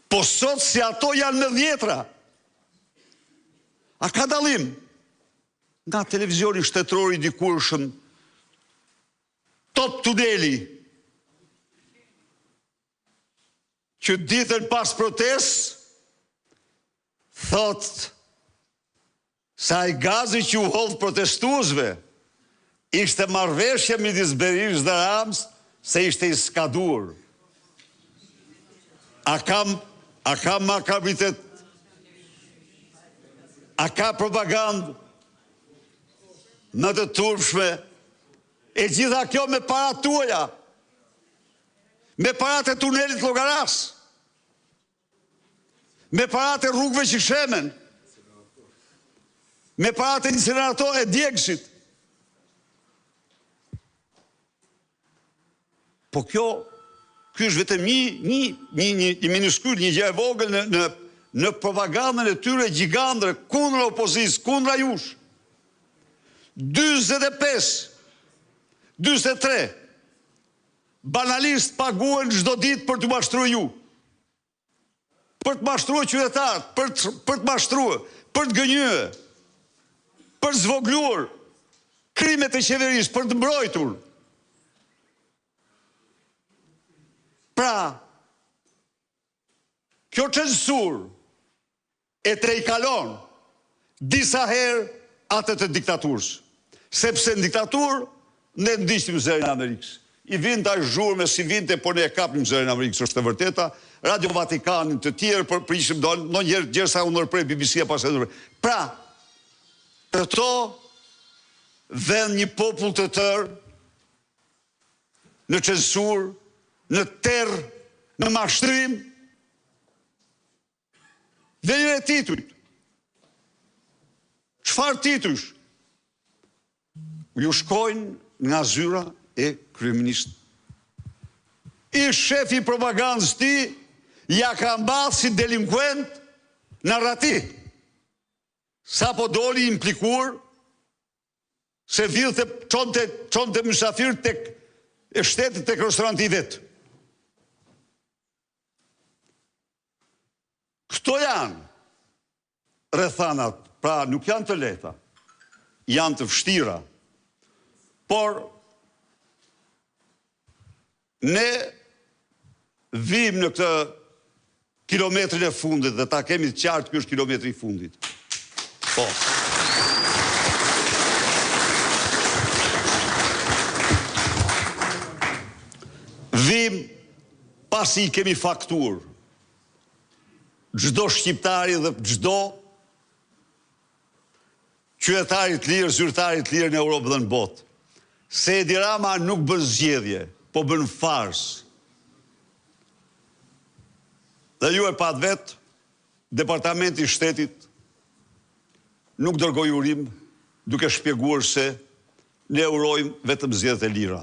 Po sot si ato janë në dhjetra. A ka dalim? Nga televizioni shtetëror i dikurshëm, Top Tuneli, që ditën pas protest, thot se ai gazi që u hodh protestuesve ishte marrëveshje midis Berishës dhe Ramës se ishte i skadur. A ka makabritet? A ka propagandë në të turpshme? E gjitha kjo me para tuaja, me parat e tunelit Llogaras, me parat e rrugëve që shemen, me parat e incinerator e Djegshit. Po ky është vetëm një minuskull, një gjë e vogël në propagandën e tyre gjigandre kundra opozicës, kundra jush. 43 banalist paguen çdo ditë për të mashtruar ju. Për të mashtruar qytetarët, për të mashtruar, për të gënjur, për të zvogluar krimet e qeverisë, për të mbrojtur. Pra, kjo censur e trejkalon disa herë atë të diktaturës. Sepse në diktaturë ne ndiqim zërin e Amerikës. I vind ta zhurme si vinte, por ne e kapim zërin e Amerikës, është e vërteta. Radio Vatikanin të tjerë për prishim ndonjëherë gjersa u ndërprej BBC-a pas e ndërprej. Pra, këto vend një popull të tërë në censur, në terrë, në mashtrim, dhe një e titujt. Çfarë titush? Ju shkojnë nga zyra e kryeministit. I shefi propagandës ti ja ka mbath si delinkuent narrativ. Sa po doli implikuar se villte çonte mysafir tek e shtetit tek restoranti i vet. Këto janë rrethanat, pra nuk janë të lehta, janë të vështira, por ne vim në këtë kilometrin e fundit dhe ta kemi të qartë ky është kilometri i fundit. Po. Vim pasi i kemi faktur çdo shqiptari dhe çdo qytetari të lirë, zyrtari të lirë në Europë dhe në botë. Se Edi Rama nuk bën zgjedhje, po bën fars. Dhe ju e pat vetë, Departamenti i Shtetit nuk dërgoi urim duke shpjeguar se ne urojmë vetëm zgjedhjet e lira.